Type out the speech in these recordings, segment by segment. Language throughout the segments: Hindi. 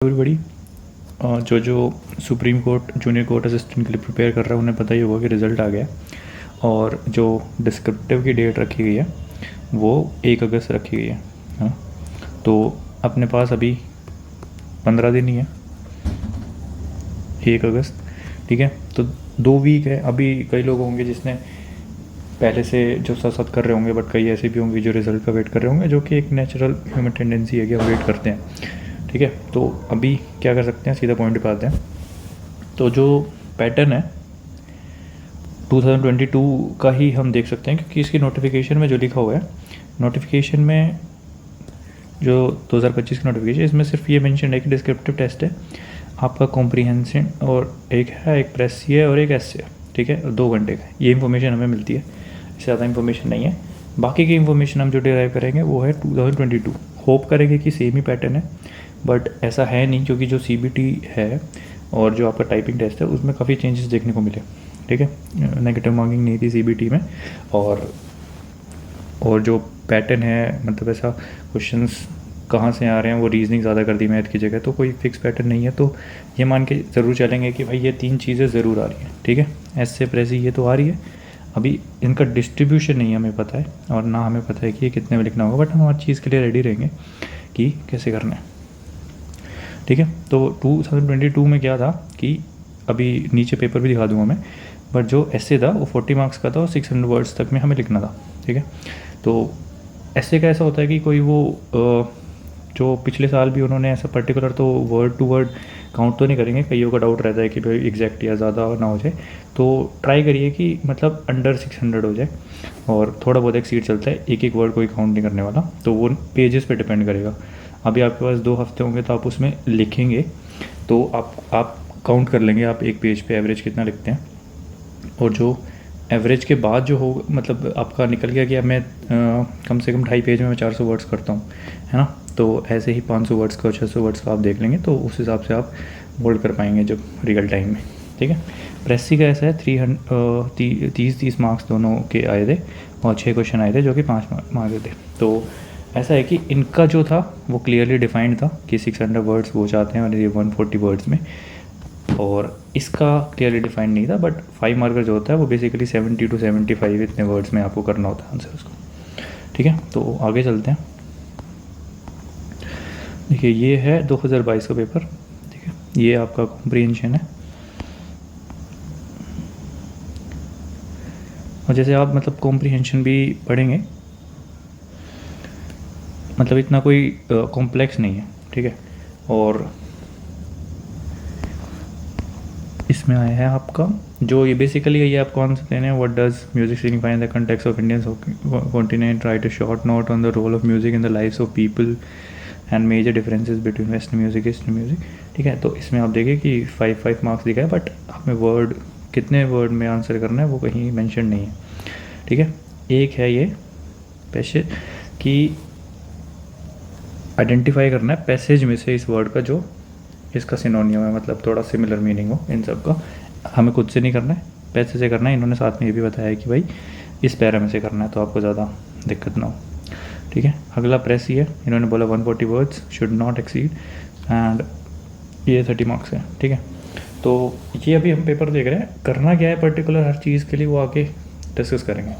एवरीबॉडी, जो जो supreme court junior court assistant के लिए प्रिपेयर कर रहा है उन्हें पता ही होगा कि रिज़ल्ट आ गया और जो डिस्क्रिप्टिव की डेट रखी गई है वो 1 अगस्त रखी गई है। हाँ, तो अपने पास अभी 15 दिन ही है, 1 अगस्त। ठीक है, तो 2 वीक है। अभी कई लोग होंगे जिसने पहले से जो साथ साथ कर रहे होंगे, बट कई ऐसे भी होंगे जो रिज़ल्ट का वेट कर रहे होंगे, जो कि एक नेचुरल ह्यूमन टेंडेंसी है कि हम वेट करते हैं। ठीक है, तो अभी क्या कर सकते हैं, सीधा पॉइंट पे आते हैं। तो जो पैटर्न है 2022 का ही हम देख सकते हैं, क्योंकि इसकी नोटिफिकेशन में जो लिखा हुआ है, नोटिफिकेशन में जो 2025 की नोटिफिकेशन, इसमें सिर्फ ये मेंशन है कि डिस्क्रिप्टिव टेस्ट है आपका कॉम्प्रीहेंशन, और एक है, एक प्रेस है और एक एस है। ठीक है, 2 घंटे का ये इन्फॉर्मेशन हमें मिलती है, इससे ज़्यादा इन्फॉर्मेशन नहीं है। बाकी की इन्फॉर्मेशन हम जो डिराइव करेंगे वो है 2022। होप करेंगे कि सेम ही पैटर्न है, बट ऐसा है नहीं, क्योंकि जो CBT है और जो आपका टाइपिंग टेस्ट है उसमें काफ़ी चेंजेस देखने को मिले। ठीक है, नेगेटिव मार्किंग नहीं थी CBT में, और जो पैटर्न है, मतलब ऐसा क्वेश्चंस कहाँ से आ रहे हैं, वो रीजनिंग ज़्यादा कर दी मैथ की जगह, तो कोई फिक्स पैटर्न नहीं है। तो ये मान के ज़रूर चलेंगे कि भाई ये 3 चीज़ें ज़रूर आ रही हैं। ठीक है, ऐसे प्रेसी ये तो आ रही है, अभी इनका डिस्ट्रीब्यूशन नहीं हमें पता है और ना हमें पता है कि ये कितने में लिखना होगा, बट हम हर चीज़ के लिए रेडी रहेंगे कि कैसे करना है। ठीक है, तो 2022 में क्या था कि अभी नीचे पेपर भी दिखा दूंगा मैं, बट जो ऐसे था वो 40 मार्क्स का था और 600 वर्ड्स तक में हमें लिखना था। ठीक है, तो ऐसे का ऐसा होता है कि कोई वो जो पिछले साल भी उन्होंने ऐसा पर्टिकुलर तो वर्ड टू वर्ड काउंट तो नहीं करेंगे, कईयों का डाउट रहता है कि भाई एग्जैक्ट या ज़्यादा ना हो जाए, तो ट्राई करिए कि मतलब अंडर 600 हो जाए, और थोड़ा बहुत एक्सीड चलता है, एक एक वर्ड कोई काउंट नहीं करने वाला, तो वो पेजेस पे डिपेंड करेगा। अभी आपके पास 2 हफ्ते होंगे तो आप उसमें लिखेंगे, तो आप काउंट कर लेंगे आप एक पेज पे एवरेज कितना लिखते हैं, और जो एवरेज के बाद जो हो, मतलब आपका निकल गया कि अब मैं कम से कम 2.5 पेज में मैं 400 वर्ड्स करता हूँ, है ना, तो ऐसे ही 500 वर्ड्स का 600 वर्ड्स का आप देख लेंगे, तो उस हिसाब से आप बोल्ड कर पाएंगे जब रियल टाइम में। ठीक है, प्रेसी का ऐसा है 30 मार्क्स दोनों के आए थे, और 6 क्वेश्चन आए थे जो कि 5 मार्क्स थे। तो ऐसा है कि इनका जो था वो क्लियरली डिफाइंड था कि 600 वर्ड्स वो चाहते हैं और ये 140 वर्ड्स में, और इसका क्लियरली डिफाइंड नहीं था। बट 5 मार्कर जो होता है वो बेसिकली 70 to 75 इतने वर्ड्स में आपको करना होता है आंसर उसको। ठीक है, तो आगे चलते हैं। देखिए, ये है 2022 का पेपर। ठीक है, ये आपका कॉम्प्रीहेंशन है, और जैसे आप मतलब कॉम्प्रीहेंशन भी पढ़ेंगे, मतलब इतना कोई कॉम्प्लेक्स नहीं है। ठीक है, और इसमें आया है आपका जो ये बेसिकली ये आपको आंसर देने हैं, what does music signify in the context of Indian continent, write a short note on the role of music in the lives of people and major differences between western music eastern music. ठीक है, तो इसमें आप देखिए कि 5 मार्क्स दिखा है, बट हमें वर्ड कितने वर्ड में आंसर करना है वो कहीं मेंशन नहीं है। ठीक है, एक है ये पैसेज कि आइडेंटिफाई करना है पैसेज में से इस वर्ड का जो इसका सिनोनियम है, मतलब थोड़ा सिमिलर मीनिंग हो इन सब का। हमें खुद से नहीं करना है, पैसे से करना है। इन्होंने साथ में ये भी बताया है कि भाई इस पैरा में से करना है, तो आपको ज़्यादा दिक्कत ना हो। ठीक है, अगला प्रेस ही है, इन्होंने बोला 140 words should not exceed, and ये 30 मार्क्स है। ठीक है, तो ये अभी हम पेपर देख रहे हैं, करना क्या है पर्टिकुलर हर चीज़ के लिए वो आके डिस्कस करेंगे।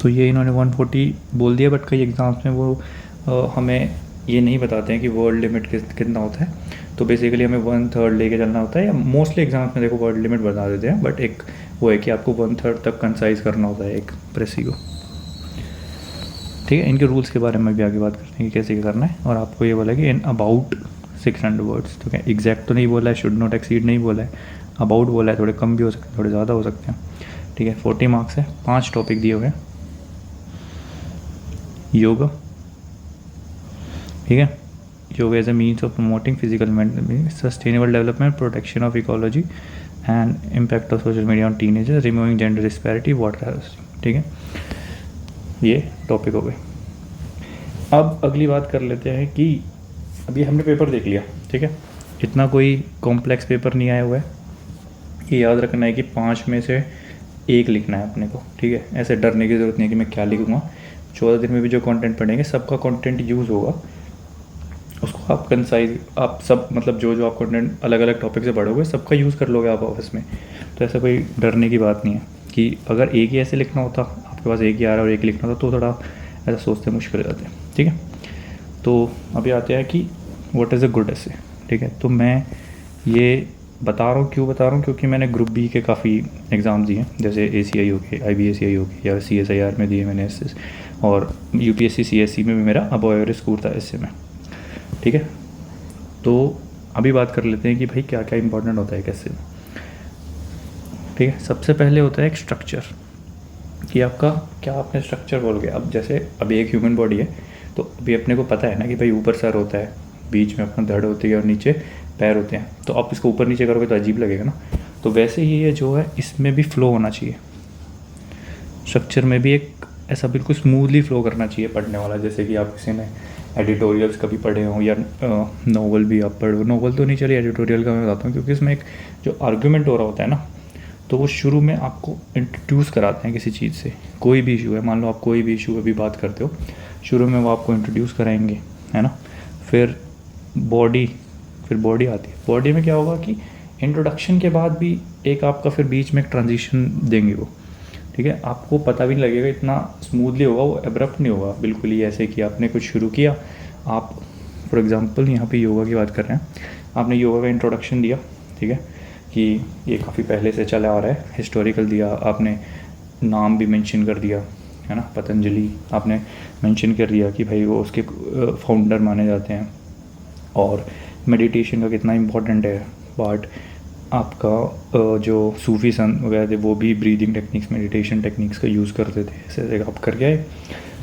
तो ये इन्होंने 140 बोल दिया, बट कई एग्ज़ाम्स में वो हमें ये नहीं बताते हैं कि वर्ड लिमिट कितना होता है, तो बेसिकली हमें 1/3 लेके चलना होता है, या मोस्टली एग्जाम्स में देखो वर्ड लिमिट बता देते हैं, बट एक वो है कि आपको 1/3 तक कंसाइज करना होता है एक प्रेसी को। ठीक है, इनके रूल्स के बारे में भी आगे बात करते हैं कि कैसे करना है, और आपको ये बोला कि इन अबाउट 600 वर्ड्स, तो क्या एग्जैक्ट तो नहीं बोला है, शुड नॉट एक्सीड नहीं बोला है, अबाउट बोला है, थोड़े कम भी हो सकते हैं थोड़े ज़्यादा हो सकते हैं। ठीक है, 40 मार्क्स है, 5 टॉपिक दिए हुए हैं। योगा, ठीक है, yoga as a means of promoting physical mental sustainable development, protection of ecology and impact of social media on teenagers, removing gender disparity, water harvesting. ठीक है, ये टॉपिक हो गए। अब अगली बात कर लेते हैं कि अभी हमने पेपर देख लिया। ठीक है, इतना कोई कॉम्प्लेक्स पेपर नहीं आया हुआ है, ये याद रखना है कि 5 में से 1 लिखना है अपने को। ठीक है, ऐसे डरने की ज़रूरत नहीं है कि मैं क्या लिखूँगा, 14 दिन में भी जो कंटेंट पढ़ेंगे सबका कंटेंट यूज़ होगा, उसको आप कंसाइज आप सब मतलब जो जो आप कंटेंट अलग अलग टॉपिक से पढ़ोगे सबका यूज़ कर लोगे आप ऑफिस में। तो ऐसा कोई डरने की बात नहीं है कि अगर एक ही ऐसे लिखना होता, आपके पास एक ही आ रहा है और एक लिखना होता तो थोड़ा ऐसा सोचते मुश्किल हो जाते हैं। ठीक है, तो अभी आते हैं कि व्हाट इज़ अ गुड ऐसे। ठीक है, तो मैं ये बता रहा हूँ, क्यों बता रहा हूँ, क्योंकि मैंने ग्रुप बी के काफ़ी एग्ज़ाम दिए हैं, जैसे ACI हो गए, IBACI हो गए, या CSIR में दिए मैंने एस, और UPSC CSC में भी मेरा अबव एवरेज स्कोर था इससे में। ठीक है, तो अभी बात कर लेते हैं कि भाई क्या क्या इंपॉर्टेंट होता है कैसे। ठीक है, सबसे पहले होता है एक स्ट्रक्चर, कि आपका क्या आपने स्ट्रक्चर बोलोगे। अब जैसे अभी एक ह्यूमन बॉडी है, तो अभी अपने को पता है ना कि भाई ऊपर सर होता है, बीच में अपना धड़ होती है और नीचे पैर होते हैं, तो आप इसको ऊपर नीचे करोगे तो अजीब लगेगा ना। तो वैसे ही ये जो है इसमें भी फ्लो होना चाहिए, स्ट्रक्चर में भी एक ऐसा बिल्कुल स्मूथली फ्लो करना चाहिए पढ़ने वाला। जैसे कि आप किसी ने एडिटोरियल्स कभी पढ़े हों या नोवेल भी आप पढ़ो, नोवेल तो नहीं चलिए, एडिटोरियल का मैं बताता हूँ, क्योंकि इसमें एक जो आर्ग्यूमेंट हो रहा होता है ना, तो वो शुरू में आपको इंट्रोड्यूस कराते हैं किसी चीज़ से। कोई भी इशू है, मान लो आप कोई भी इशू अभी बात करते हो, शुरू में वो आपको इंट्रोड्यूस कराएंगे, है ना। फिर बॉडी आती है। बॉडी में क्या होगा कि इंट्रोडक्शन के बाद भी एक आपका फिर बीच में एक ट्रांजिशन देंगे वो। ठीक है, आपको पता भी नहीं लगेगा, इतना स्मूथली होगा, वो एब्रप्ट नहीं होगा बिल्कुल ही ऐसे कि आपने कुछ शुरू किया। आप फॉर एग्जांपल यहाँ पे योगा की बात कर रहे हैं, आपने योगा का इंट्रोडक्शन दिया, ठीक है, कि ये काफ़ी पहले से चला आ रहा है, हिस्टोरिकल दिया, आपने नाम भी मेंशन कर दिया, है ना, पतंजलि आपने मेंशन कर दिया कि भाई वो उसके फाउंडर माने जाते हैं, और मेडिटेशन का कितना इम्पोर्टेंट है पार्ट। आपका जो सूफी संत वगैरह थे वो भी ब्रीदिंग टेक्निक्स, मेडिटेशन टेक्निक्स का यूज़ करते थे, ऐसे आप करके आए।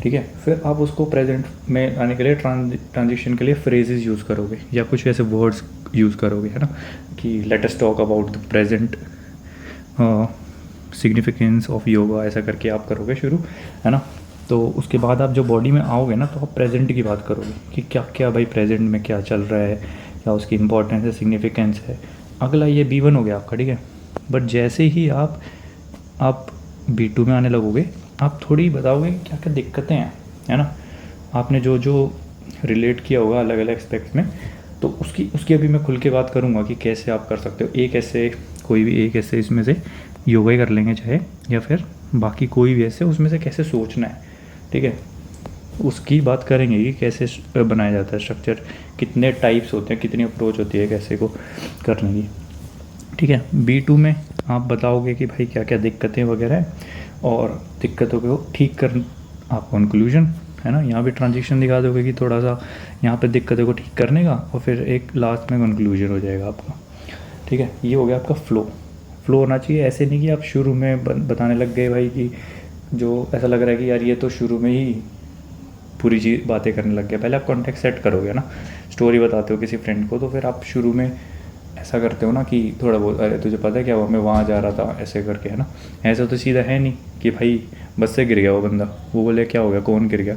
ठीक है, फिर आप उसको प्रेजेंट में आने के लिए ट्रांजिशन के लिए फ्रेजेस यूज़ करोगे या कुछ ऐसे वर्ड्स यूज़ करोगे, है ना, कि late us talk about the present significance of yoga, ऐसा करके आप करोगे शुरू, है ना। तो उसके बाद आप जो बॉडी में आओगे ना, तो आप प्रेजेंट की बात करोगे कि क्या क्या भाई प्रेजेंट में क्या चल रहा है, क्या उसकी इंपॉर्टेंस है, सिग्निफिकेंस है। अगला ये B1 हो गया आपका, ठीक है। बट जैसे ही आप B2 में आने लगोगे, आप थोड़ी बताओगे क्या क्या दिक्कतें हैं, है ना। आपने जो जो रिलेट किया होगा अलग अलग एस्पेक्ट्स में, तो उसकी अभी मैं खुल के बात करूँगा कि कैसे आप कर सकते हो। एक ऐसे कोई भी एक ऐसे इसमें से योगा ही कर लेंगे चाहे, या फिर बाकी कोई भी ऐसे उसमें से कैसे सोचना है, ठीक है, उसकी बात करेंगे कि कैसे बनाया जाता है स्ट्रक्चर, कितने टाइप्स होते हैं, कितनी अप्रोच होती है कैसे को करने की। ठीक है, B2 में आप बताओगे कि भाई क्या क्या दिक्कतें वगैरह है, और दिक्कतों को ठीक कर आप कंक्लूजन, है ना, यहाँ भी ट्रांजिशन दिखा दोगे कि थोड़ा सा यहाँ पे दिक्कतों को ठीक करने का, और फिर एक लास्ट में कंक्लूजन हो जाएगा आपका। ठीक है, ये हो गया आपका फ्लो होना चाहिए। ऐसे नहीं कि आप शुरू में बताने लग गए भाई कि जो ऐसा लग रहा है कि यार ये तो शुरू में ही पूरी चीज़ बातें करने लग गया। पहले आप कॉन्टेक्स्ट सेट करोगे ना, स्टोरी बताते हो किसी फ्रेंड को, तो फिर आप शुरू में ऐसा करते हो ना कि थोड़ा बहुत, अरे तुझे पता है क्या हुआ, मैं वहाँ जा रहा था, ऐसे करके, है ना। ऐसा तो सीधा है नहीं कि भाई बस से गिर गया वो बंदा, वो बोले क्या हो गया, कौन गिर गया।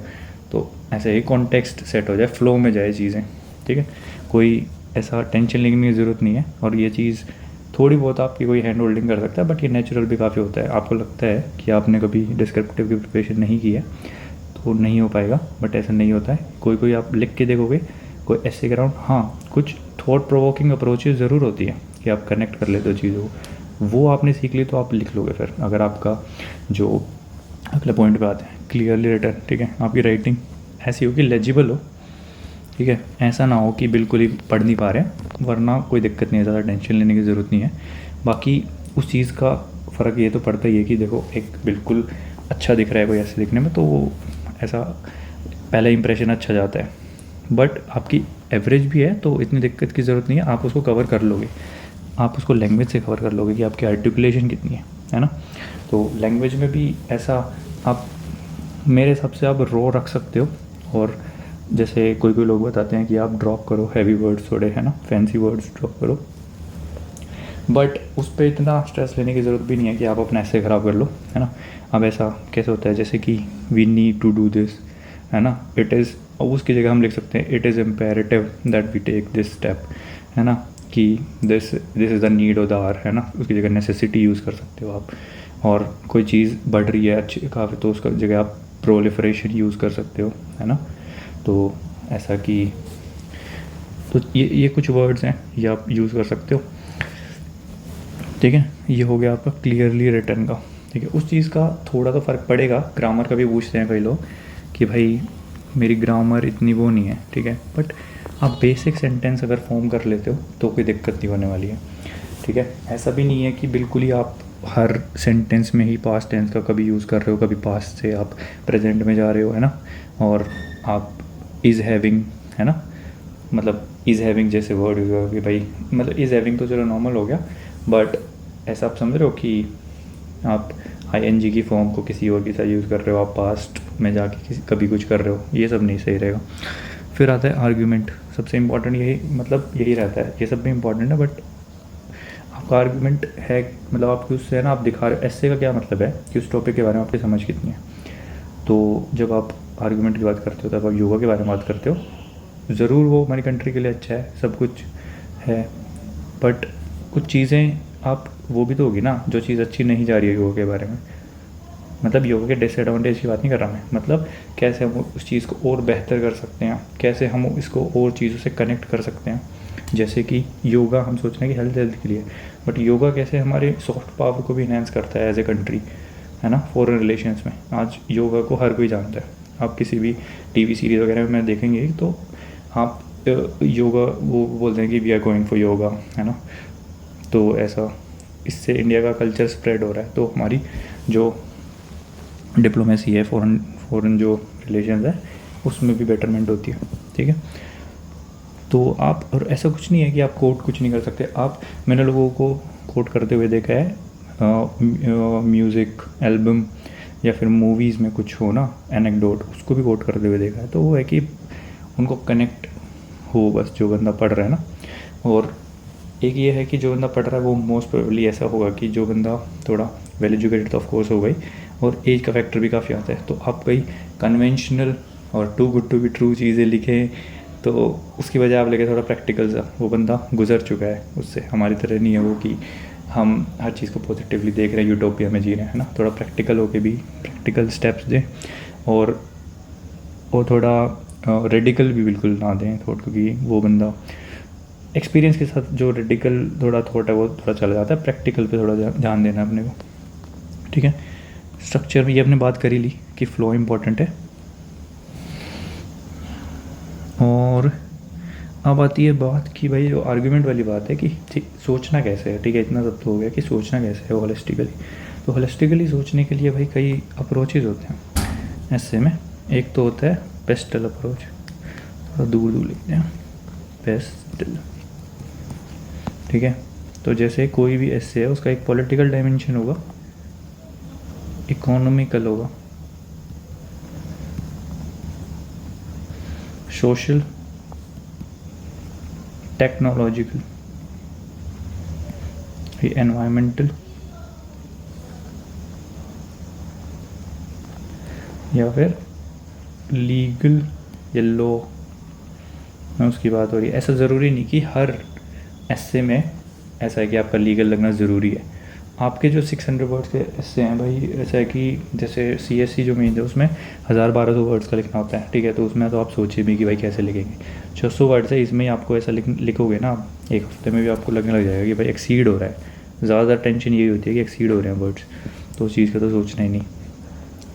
तो ऐसे ही कॉन्टेक्स्ट सेट हो जाए, फ्लो में जाए चीज़ें। ठीक है, कोई ऐसा टेंशन लेने की ज़रूरत नहीं है, और ये चीज़ थोड़ी बहुत आपकी कोई हैंड होल्डिंग कर सकता है, बट ये नेचुरल भी काफ़ी होता है। आपको लगता है कि आपने कभी डिस्क्रिप्टिव की प्रिपरेशन नहीं की है तो नहीं हो पाएगा, बट ऐसा नहीं होता है। कोई आप लिख के देखोगे, कोई ऐसे ग्राउंड, हाँ कुछ थॉट प्रोवोकिंग अप्रोचेज ज़रूर होती है कि आप कनेक्ट कर लेते हो चीज़ों को, वो आपने सीख ली तो आप लिख लोगे। फिर अगर आपका जो अगले पॉइंट पे आते हैं, क्लियरली रिटन, ठीक है, आपकी राइटिंग ऐसी हो कि लेजिबल हो, ठीक है, ऐसा ना हो कि बिल्कुल ही पढ़ नहीं पा रहे हैं, वरना कोई दिक्कत नहीं है, ज़्यादा टेंशन लेने की ज़रूरत नहीं है। बाकी उस चीज़ का फ़र्क ये तो पड़ता ही है कि देखो एक बिल्कुल अच्छा दिख रहा है कोई ऐसे दिखने में, तो वो ऐसा पहला इंप्रेशन अच्छा जाता है, बट आपकी एवरेज भी है तो इतनी दिक्कत की ज़रूरत नहीं है, आप उसको कवर कर लोगे। आप उसको लैंग्वेज से कवर कर लोगे कि आपकी आर्टिकुलेशन कितनी है ना। तो लैंग्वेज में भी ऐसा आप मेरे हिसाब से आप रो रख सकते हो, और जैसे कोई लोग बताते हैं कि आप ड्रॉप करो हैवी वर्ड्स थोड़े, है ना, फैंसी वर्ड्स ड्रॉप करो, बट उस पर इतना स्ट्रेस लेने की ज़रूरत भी नहीं है कि आप अपना ऐसे ख़राब कर लो, है ना। अब ऐसा कैसे होता है, जैसे कि we need to do this, है ना, इट इज़, उसकी जगह हम लिख सकते हैं it is imperative that we take this step, है ना, कि this is the need of the hour, है ना, उसकी जगह नेसेसिटी यूज़ कर सकते हो आप। और कोई चीज़ बढ़ रही है अच्छी काफ़ी, तो उसका जगह आप प्रोलिफरेशन यूज़ कर सकते हो, है ना। तो ऐसा कि तो ये कुछ वर्ड्स हैं, ये आप यूज़ कर सकते हो, ठीक है। ये हो गया आपका क्लियरली रिटर्न का, ठीक है। उस चीज़ का थोड़ा तो फ़र्क पड़ेगा। ग्रामर का भी पूछते हैं कई लोग कि भाई मेरी ग्रामर इतनी वो नहीं है, ठीक है, बट आप बेसिक सेंटेंस अगर फॉर्म कर लेते हो तो कोई दिक्कत नहीं होने वाली है, ठीक है। ऐसा भी नहीं है कि बिल्कुल ही आप हर सेंटेंस में ही पास्ट टेंस का कभी यूज़ कर रहे हो, कभी पास्ट से आप प्रेजेंट में जा रहे हो, है ना। और आप इज़ हैविंग, है ना, मतलब इज़ हैविंग जैसे वर्ड हुआ कि भाई, मतलब इज़ हैविंग तो चलो नॉर्मल हो गया, बट ऐसा आप समझ रहे हो कि आप आईएनजी की फॉर्म को किसी और के साथ यूज़ कर रहे हो, आप पास्ट में जाके किसी कभी कुछ कर रहे हो, ये सब नहीं सही रहेगा। फिर आता है आर्ग्यूमेंट, सबसे इम्पॉर्टेंट यही, मतलब यही रहता है। ये सब भी इम्पॉर्टेंट है, बट आपका आर्ग्यूमेंट है, मतलब आपकी उससे है ना, आप दिखा रहे, ऐसे का क्या मतलब है कि उस टॉपिक के बारे में आपकी समझ कितनी है। तो जब आप आर्ग्यूमेंट की बात करते हो तब आप योगा के बारे में बात करते हो। ज़रूर वो हमारी कंट्री के लिए अच्छा है, सब कुछ है, बट कुछ चीज़ें आप वो भी तो होगी ना, जो चीज़ अच्छी नहीं जा रही है योगा के बारे में। मतलब योगा के डिसएडवांटेज की बात नहीं कर रहा मैं, मतलब कैसे हम उस चीज़ को और बेहतर कर सकते हैं, कैसे हम इसको और चीज़ों से कनेक्ट कर सकते हैं। जैसे कि योगा हम सोच रहे हैं कि हेल्थ के लिए, बट योगा कैसे हमारे सॉफ्ट पावर को भी इन्हेंस करता है एज ए कंट्री, है ना। फॉरेन रिलेशंस में आज योगा को हर कोई जानता है। आप किसी भी टीवी सीरीज़ वगैरह में देखेंगे तो आप योगा वो बोलते हैं कि we are going for yoga, है ना। तो ऐसा इससे इंडिया का कल्चर स्प्रेड हो रहा है, तो हमारी जो डिप्लोमेसी है, फॉरेन जो रिलेशंस है, उसमें भी बेटरमेंट होती है, ठीक है। तो आप, और ऐसा कुछ नहीं है कि आप कोट कुछ नहीं कर सकते आप। मैंने लोगों को कोट करते हुए देखा है, म्यूज़िक एल्बम या फिर मूवीज़ में कुछ हो ना एनेक्डोट, उसको भी कोट करते हुए देखा है। तो वो है कि उनको कनेक्ट हो बस जो बंदा पढ़ रहा है ना। और एक ये है कि जो बंदा पढ़ रहा है वो मोस्ट प्रोबेबली ऐसा होगा कि जो बंदा थोड़ा वेल एजुकेटेड तो ऑफ कोर्स हो गई, और एज का फैक्टर भी काफ़ी आता है। तो आप कई कन्वेंशनल और too good to be true चीज़ें लिखें, तो उसकी वजह आप लेके थोड़ा प्रैक्टिकल सा, वो बंदा गुजर चुका है उससे। हमारी तरह नहीं है वो कि हम हर चीज़ को पॉजिटिवली देख रहे हैं, यूटोपिया में जी रहे हैं, है ना। थोड़ा प्रैक्टिकल होके भी प्रैक्टिकल स्टेप्स दें, और थोड़ा रेडिकल भी बिल्कुल ना दें थॉट, क्योंकि वो बंदा एक्सपीरियंस के साथ जो रेडिकल थोड़ा थॉट है वो थोड़ा चला जाता है। प्रैक्टिकल पे थोड़ा ध्यान देना अपने को, ठीक है। स्ट्रक्चर में ये अपने बात करी ली कि फ्लो इम्पॉर्टेंट है। और अब आती है बात कि भाई जो आर्ग्यूमेंट वाली बात है कि ठीक सोचना कैसे है, ठीक है। इतना सब तो हो गया कि सोचना कैसे है होलिस्टिकली। तो होलिस्टिकली सोचने के लिए भाई कई अप्रोचेज़ होते हैं ऐसे में। एक तो होता है पेस्टल अप्रोच, थोड़ा दूर दूर लिखते हैं, पेस्टल, ठीक है। तो जैसे कोई भी ऐसे है उसका एक पॉलिटिकल डायमेंशन होगा, इकोनॉमिकल होगा, सोशल, टेक्नोलॉजिकल, एनवायरमेंटल, या फिर लीगल या लॉ में उसकी बात हो रही है। ऐसा ज़रूरी नहीं कि हर ऐसे में ऐसा है कि आपका लीगल लगना ज़रूरी है। आपके जो 600 वर्ड्स के ऐसे हैं भाई, ऐसा है कि जैसे CSC जो मेन है उसमें 1000-1200 वर्ड्स का लिखना होता है, ठीक है। तो उसमें तो आप सोचिए भी कि भाई कैसे लिखेंगे। 600 वर्ड्स है, इसमें ही आपको ऐसा लिखोगे ना, एक हफ्ते में भी आपको लगने लग जाएगा कि भाई एक्सीड हो रहा है। ज़्यादा टेंशन यही होती है कि एक्सीड हो रहे हैं वर्ड्स, तो उस चीज़ का तो सोचना ही नहीं,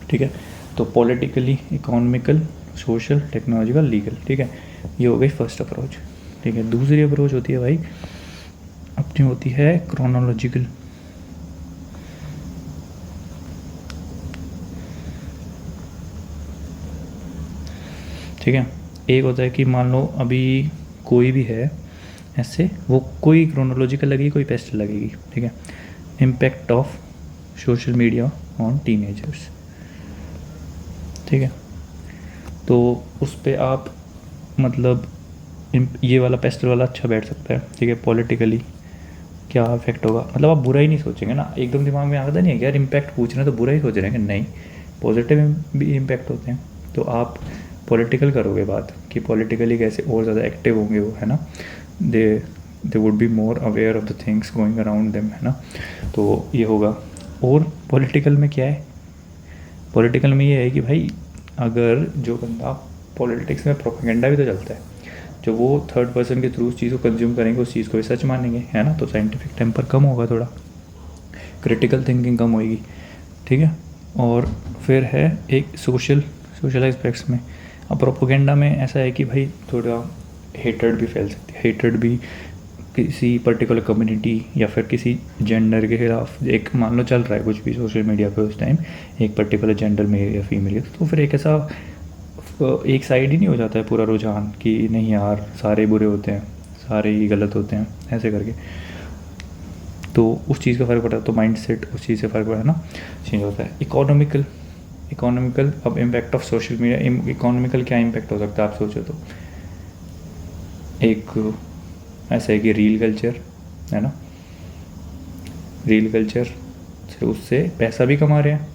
ठीक है। तो politically, economical, social, technological, legal, ठीक है। ये हो गई फर्स्ट अप्रोच, ठीक है। दूसरी अप्रोच होती है भाई अपनी, होती है क्रोनोलॉजिकल, ठीक है। एक होता है कि मान लो अभी कोई भी है ऐसे, वो कोई क्रोनोलॉजिकल लगेगी, कोई पेस्टल लगेगी, ठीक है। Impact of social media on teenagers, ठीक है। तो उस पर आप मतलब ये वाला पेस्टल वाला अच्छा बैठ सकता है, ठीक है। पॉलिटिकली क्या इफेक्ट होगा, मतलब आप बुरा ही नहीं सोचेंगे ना, एकदम दिमाग में आता नहीं है कि यार इम्पैक्ट पूछ रहे हैं तो बुरा ही सोच रहे हैं, कि नहीं, पॉजिटिव भी इम्पैक्ट होते हैं। तो आप पॉलिटिकल करोगे बात कि पॉलिटिकली कैसे और ज़्यादा एक्टिव होंगे वो, है ना। They would be more aware of the things going around them, है ना। तो ये होगा। और पॉलिटिकल में क्या है, पॉलिटिकल में ये है कि भाई अगर जो बंदा पॉलिटिक्स में प्रोपेगेंडा भी तो चलता है, जो वो थर्ड पर्सन के थ्रू उस चीज़ को कंज्यूम करेंगे, उस चीज़ को भी सच मानेंगे, है ना। तो साइंटिफिक टेम्पर कम होगा, थोड़ा क्रिटिकल थिंकिंग कम होएगी, ठीक है। और फिर है एक सोशल एस्पेक्ट्स में। अब प्रोपेगेंडा में ऐसा है कि भाई थोड़ा हेट्रेड भी फैल सकती है, हेट्रेड भी किसी पर्टिकुलर कम्युनिटी या फिर किसी जेंडर के खिलाफ। एक मान लो चल रहा है कुछ भी सोशल मीडिया पे उस टाइम, एक पर्टिकुलर जेंडर मेल या फीमेल, तो फिर एक ऐसा एक साइड ही नहीं हो जाता है पूरा रुझान कि नहीं यार सारे बुरे होते हैं, सारे ही गलत होते हैं, ऐसे करके। तो उस चीज़ का फ़र्क पड़ता है, तो माइंड सेट उस चीज़ से फ़र्क पड़ा है ना, चेंज होता है। इकोनॉमिकल अब impact of social media, economical क्या इम्पैक्ट हो सकता है आप सोचो तो। एक ऐसा है कि रील कल्चर है ना, रील कल्चर से उससे पैसा भी कमा रहे हैं।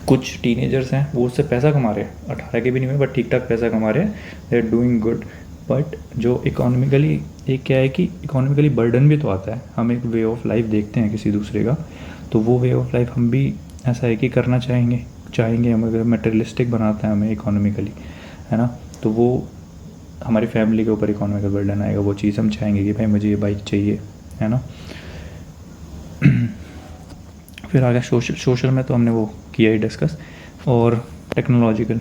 कुछ टीनेजर्स हैं वो उससे पैसा कमा रहे हैं, 18 के भी नहीं हुए बट ठीक ठाक पैसा कमा रहे हैं, they are doing good. But जो इकोनॉमिकली एक क्या है कि इकोनॉमिकली बर्डन भी तो आता है। हम एक वे ऑफ लाइफ देखते हैं किसी दूसरे का, तो वो वे ऑफ लाइफ हम भी ऐसा है कि करना चाहेंगे हम, अगर मटेरियलिस्टिक बनाते हैं हमें इकोनॉमिकली, है ना, तो वो हमारी फैमिली के ऊपर इकोनॉमिकल बर्डन आएगा। वो चीज़ हम चाहेंगे कि भाई मुझे ये बाइक चाहिए, है ना। फिर आ गया सोशल में तो हमने वो किया ही डिस्कस। और टेक्नोलॉजिकल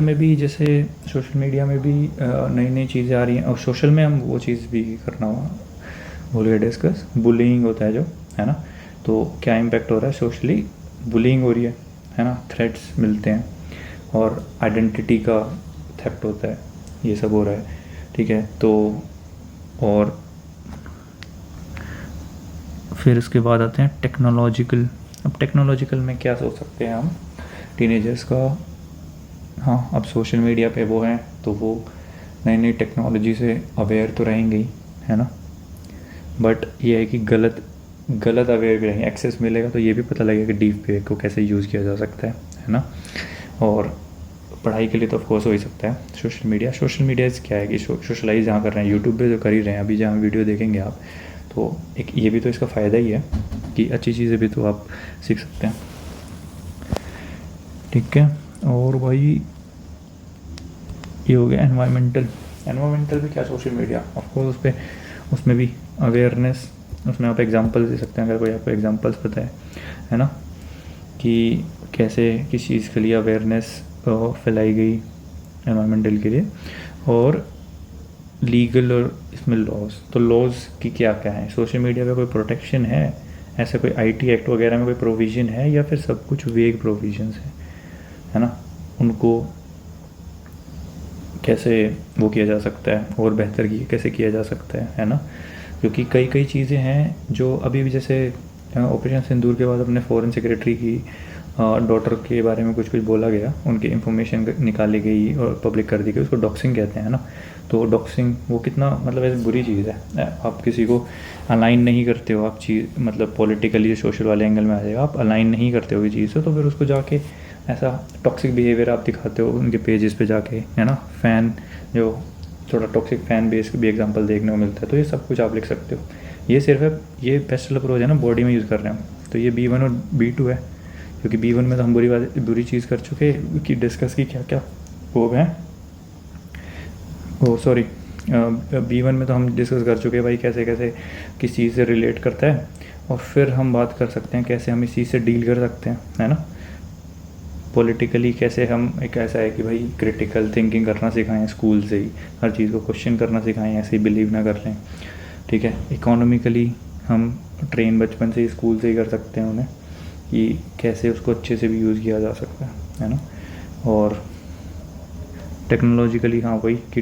में भी जैसे सोशल मीडिया में भी नई नई चीज़ें आ रही हैं, और सोशल में हम वो चीज़ भी करना भूल गए डिस्कस, बुलिंग होता है जो, है ना। तो क्या इम्पैक्ट हो रहा है सोशली, बुलिंग हो रही है ना, थ्रेट्स मिलते हैं और आइडेंटिटी का थेफ्ट होता है, ये सब हो रहा है, ठीक है। तो और फिर उसके बाद आते हैं टेक्नोलॉजिकल। अब टेक्नोलॉजिकल में क्या सोच सकते हैं हम टीनेजर्स का। हाँ, अब सोशल मीडिया पे वो हैं तो वो नई नई टेक्नोलॉजी से अवेयर तो रहेंगे ही, है ना। बट ये है कि गलत अवेयर भी रहेंगे। एक्सेस मिलेगा तो ये भी पता लगेगा कि डीप फेक को कैसे यूज़ किया जा सकता है ना। और पढ़ाई के लिए तो ऑफकोर्स हो ही सकता है सोशल मीडिया क्या है कि सोशलाइज जहाँ कर रहे हैं, यूट्यूब पे जो कर ही रहे हैं अभी, जहाँ वीडियो देखेंगे आप, तो एक ये भी तो इसका फ़ायदा ही है कि अच्छी चीज़ें भी तो आप सीख सकते हैं, ठीक है। और भाई ये हो गया एनवायरमेंटल भी क्या सोशल मीडिया, ऑफकोर्स उसमें भी अवेयरनेस, उसमें आप एग्जांपल दे सकते हैं अगर कोई आपको एग्जांपल्स पता है ना, कि कैसे किस चीज़ के लिए अवेयरनेस फैलाई गई एनवायरमेंटल के लिए। और लीगल और इसमें तो लॉज की क्या है, सोशल मीडिया पे कोई प्रोटेक्शन है, ऐसा कोई आईटी एक्ट वगैरह में कोई प्रोविज़न है, या फिर सब कुछ वेग प्रोविजंस है ना। उनको कैसे वो किया जा सकता है और बेहतर कैसे किया जा सकता है ना। क्योंकि कई चीज़ें हैं जो अभी भी, जैसे ऑपरेशन सिंदूर के बाद अपने फॉरेन सेक्रेटरी की डॉटर के बारे में कुछ बोला गया, उनकी इंफॉर्मेशन निकाली गई और पब्लिक कर दी गई, उसको डॉक्सिंग कहते हैं ना। तो डॉक्सिंग वो कितना मतलब ऐसी बुरी चीज़ है। आप किसी को अलाइन नहीं करते हो, आप चीज़ मतलब पॉलिटिकली सोशल वाले एंगल में आ जाएगा, आप अलाइन नहीं करते हो ये चीज़ से, तो फिर उसको जाके ऐसा टॉक्सिक बिहेवियर आप दिखाते हो उनके पेजेस पे जाके, है ना। फ़ैन जो थोड़ा टॉक्सिक फ़ैन बेस भी एग्जांपल देखने को मिलता है, तो ये सब कुछ आप लिख सकते हो। ये सिर्फ है, ये पेस्टल अप्रोच है ना, बॉडी में यूज़ कर रहे हैं। तो ये B1 और B2 है, क्योंकि B1 में तो हम बुरी चीज़ कर चुके कि डिस्कस की क्या क्या वो है, B1 में तो हम डिस्कस कर चुके हैं भाई कैसे कैसे किस चीज़ से रिलेट करता है, और फिर हम बात कर सकते हैं कैसे हम इस चीज़ से डील कर सकते हैं, है ना। पॉलिटिकली कैसे हम, एक ऐसा है कि भाई क्रिटिकल थिंकिंग करना सिखाएं स्कूल से ही, हर चीज़ को क्वेश्चन करना सिखाएं, ऐसे ही बिलीव ना कर लें, ठीक है। इकोनॉमिकली हम ट्रेन बचपन से ही स्कूल से ही कर सकते हैं उन्हें कि कैसे उसको अच्छे से भी यूज़ किया जा सकता है ना। और टेक्नोलॉजिकली हाँ वही कि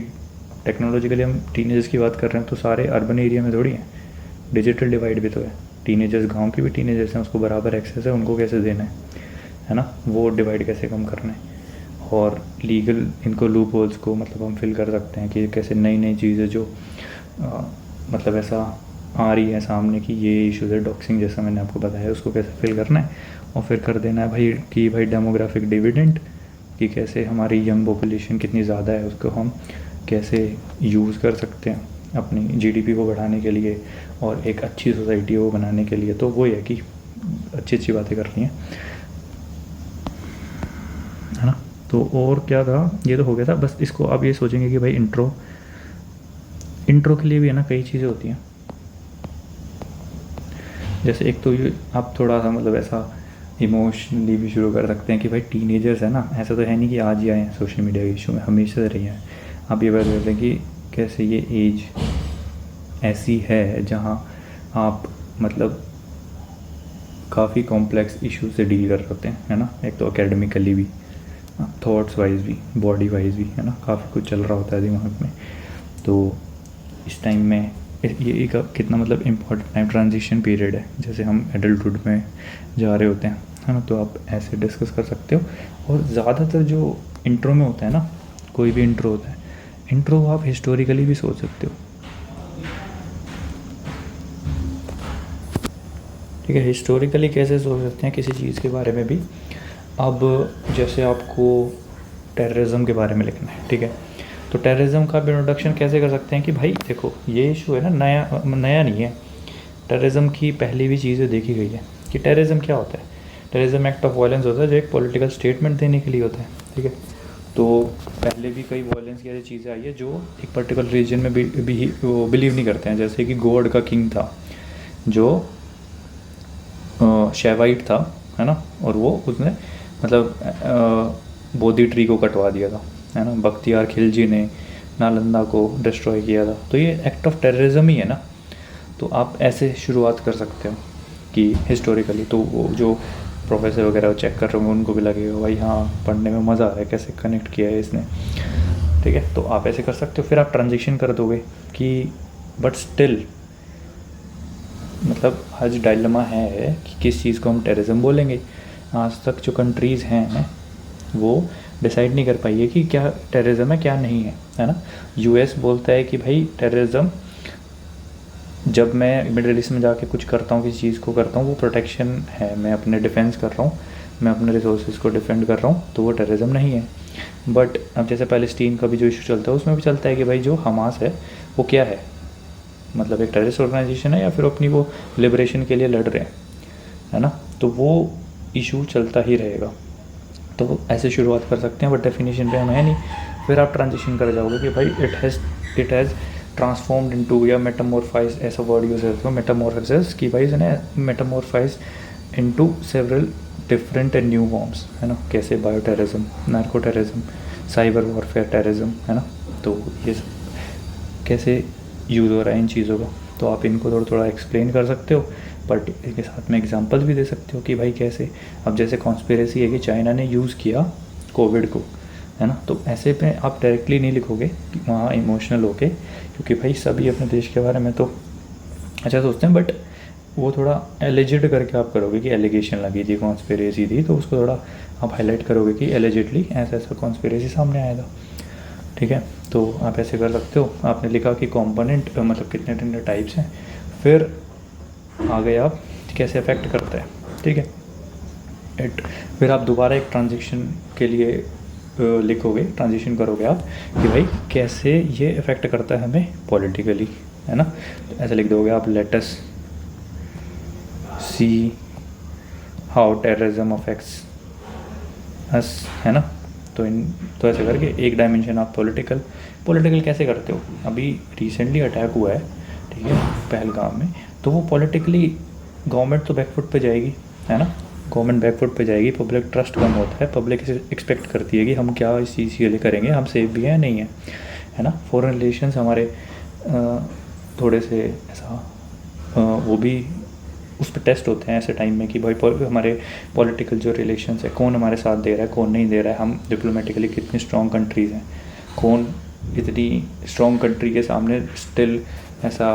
टेक्नोलॉजिकली हम टीनेजर्स की बात कर रहे हैं तो सारे अर्बन एरिया में थोड़ी हैं, डिजिटल डिवाइड भी तो है। टीनेजर्स गांव के भी टीनेजर्स हैं, उसको बराबर एक्सेस है, उनको कैसे देना है ना, वो डिवाइड कैसे कम करना है। और लीगल इनको लूप होल्स को मतलब हम फिल कर सकते हैं कि कैसे नई नई चीज़ें जो मतलब ऐसा आ रही है सामने कि ये इशूज़ है डॉक्सिंग जैसा मैंने आपको बताया, उसको कैसे फिल करना है। और फिर कर देना है भाई डेमोग्राफिक डिविडेंड, कि कैसे हमारी यंग पॉपुलेशन कितनी ज़्यादा है, उसको हम कैसे यूज़ कर सकते हैं अपनी जीडीपी को बढ़ाने के लिए और एक अच्छी सोसाइटी को बनाने के लिए। तो वो है कि अच्छी अच्छी बातें कर ली हैं, है ना। तो और क्या था, ये तो हो गया था। बस इसको आप ये सोचेंगे कि भाई इंट्रो के लिए भी है ना कई चीज़ें होती हैं। जैसे एक तो ये आप थोड़ा सा मतलब ऐसा इमोशनली भी शुरू कर सकते हैं कि भाई टीनेजर्स है ना, ऐसा तो है नहीं कि आज ही आए हैं सोशल मीडिया के इशू में, हमेशा से रही हैं। आप ये बात करते हैं कि कैसे ये एज ऐसी है जहाँ आप मतलब काफ़ी कॉम्प्लेक्स इशू से डील कर रहे होते हैं, है ना। एक तो एकेडमिकली भी, थॉट्स वाइज भी, बॉडी वाइज भी, है ना, काफ़ी कुछ चल रहा होता है दिमाग में। तो इस टाइम में ये एक कितना मतलब इम्पोर्टेंट टाइम, ट्रांजिशन पीरियड है, जैसे हम एडल्टहुड में जा रहे होते हैं, है ना। तो आप ऐसे डिस्कस कर सकते हो। और ज़्यादातर जो इंट्रो में होता है ना, कोई भी इंट्रो होता है, इंट्रो आप हिस्टोरिकली भी सोच सकते हो, ठीक है। हिस्टोरिकली कैसे सोच सकते हैं किसी चीज़ के बारे में भी। अब जैसे आपको टेररिज्म के बारे में लिखना है, ठीक है, तो टेररिज्म का इंट्रोडक्शन कैसे कर सकते हैं कि भाई देखो ये इशू है ना, नया नहीं है। टेररिज्म की पहले भी चीज़ें देखी गई है कि टेररिज्म क्या होता है। टेररिज्म एक्ट ऑफ वायलेंस होता है जो एक पॉलिटिकल स्टेटमेंट देने के लिए होता है, ठीक है। तो पहले भी कई वायलेंस की ऐसी चीज़ें आई है जो एक पर्टिकुलर रीजन में भी वो बिलीव नहीं करते हैं। जैसे कि गॉड का किंग था जो शेवाइट था, है ना, और वो उसने मतलब बोधि ट्री को कटवा दिया था, है ना। बख्तियार खिलजी ने नालंदा को डिस्ट्रॉय किया था। तो ये एक्ट ऑफ टेररिज्म ही है ना। तो आप ऐसे शुरुआत कर सकते हो कि हिस्टोरिकली, तो वो जो प्रोफेसर वगैरह चेक कर रहे होंगे उनको भी लगेगा भाई हाँ पढ़ने में मज़ा आ रहा है, कैसे कनेक्ट किया है इसने, ठीक है। तो आप ऐसे कर सकते हो। फिर आप ट्रांजिशन कर दोगे कि बट स्टिल मतलब आज डायलेमा है कि किस चीज़ को हम टेररिज्म बोलेंगे। आज तक जो कंट्रीज़ हैं वो डिसाइड नहीं कर पाई है कि क्या टेररिज्म है क्या नहीं है ना। यूएस बोलता है कि भाई टेररिज्म जब मैं मिडिल ईस्ट में जाके कुछ करता हूँ, किसी चीज़ को करता हूँ, वो प्रोटेक्शन है, मैं अपने डिफेंस कर रहा हूँ, मैं अपने रिसोर्सेज को डिफेंड कर रहा हूँ, तो वो टेररिज्म नहीं है। बट अब जैसे पैलेस्टीन का भी जो इशू चलता है उसमें भी चलता है कि भाई जो हमास है वो क्या है, मतलब एक टेररिस्ट ऑर्गेनाइजेशन है या फिर अपनी वो लिबरेशन के लिए लड़ रहे हैं, है ना। तो वो इशू चलता ही रहेगा। तो ऐसे शुरुआत कर सकते हैं, बट डेफिनेशन पे हम है नहीं। फिर आप ट्रांजिशन कर जाओगे कि भाई इट हैज़ ट्रांसफॉर्म्ड इनटू या मेटामॉर्फाइज, ऐसा वर्ड यूज़ करते हो मेटामॉर्फोसिस, कि भाई इसने metamorphose into several different and new forms, है ना। कैसे bio terrorism, narco terrorism, cyber warfare terrorism, है ना। तो ये सब कैसे यूज़ हो रहा है इन चीज़ों का, तो आप इनको थोड़ा थोड़ा एक्सप्लेन कर सकते हो, बट इसके साथ में एग्जांपल्स भी दे सकते हो कि भाई कैसे। अब जैसे कॉन्स्पिरेसी है कि चाइना ने यूज़ किया कोविड को, है ना, तो ऐसे पे आप डायरेक्टली नहीं लिखोगे कि वहाँ इमोशनल होके, क्योंकि भाई सभी अपने देश के बारे में तो अच्छा सोचते हैं, बट वो थोड़ा एलिजिड करके आप करोगे कि एलिगेशन लगी थी, कॉन्स्पिरेसी थी, तो उसको थोड़ा आप हाईलाइट करोगे कि एलिजिडली ऐसा ऐसा कॉन्स्पिरेसी सामने आया था, ठीक है। तो आप ऐसे कर सकते हो। आपने लिखा कि कंपोनेंट मतलब कितने कितने टाइप्स हैं, फिर आगे आप कैसे अफेक्ट करता है, ठीक है। फिर आप दोबारा एक ट्रांजिशन के लिए लिखोगे, ट्रांजिशन करोगे आप कि भाई कैसे ये अफेक्ट करता है हमें पॉलिटिकली, है ना। तो ऐसे लिख दोगे आप, let us see how terrorism affects us, है ना। तो ऐसे करके एक डायमेंशन आप पॉलिटिकल कैसे करते हो। अभी रिसेंटली अटैक हुआ है, ठीक है, पहलगाम में, तो वो पॉलिटिकली गवर्नमेंट तो बैकफुट पे जाएगी, है ना। गवर्नमेंट बैकफुट पे जाएगी, पब्लिक ट्रस्ट कम होता है, पब्लिक एक्सपेक्ट करती है कि हम क्या इस चीज़ के लिए करेंगे, हम सेफ भी हैं या नहीं है ना। फॉरेन रिलेशंस हमारे थोड़े से ऐसा वो भी उस पर टेस्ट होते हैं ऐसे टाइम में कि भाई हमारे पॉलिटिकल जो रिलेशंस है, कौन हमारे साथ दे रहा है, कौन नहीं दे रहा है, हम डिप्लोमेटिकली कितनी स्ट्रॉन्ग कंट्रीज़ हैं, कौन इतनी स्ट्रॉन्ग कंट्री के सामने स्टिल ऐसा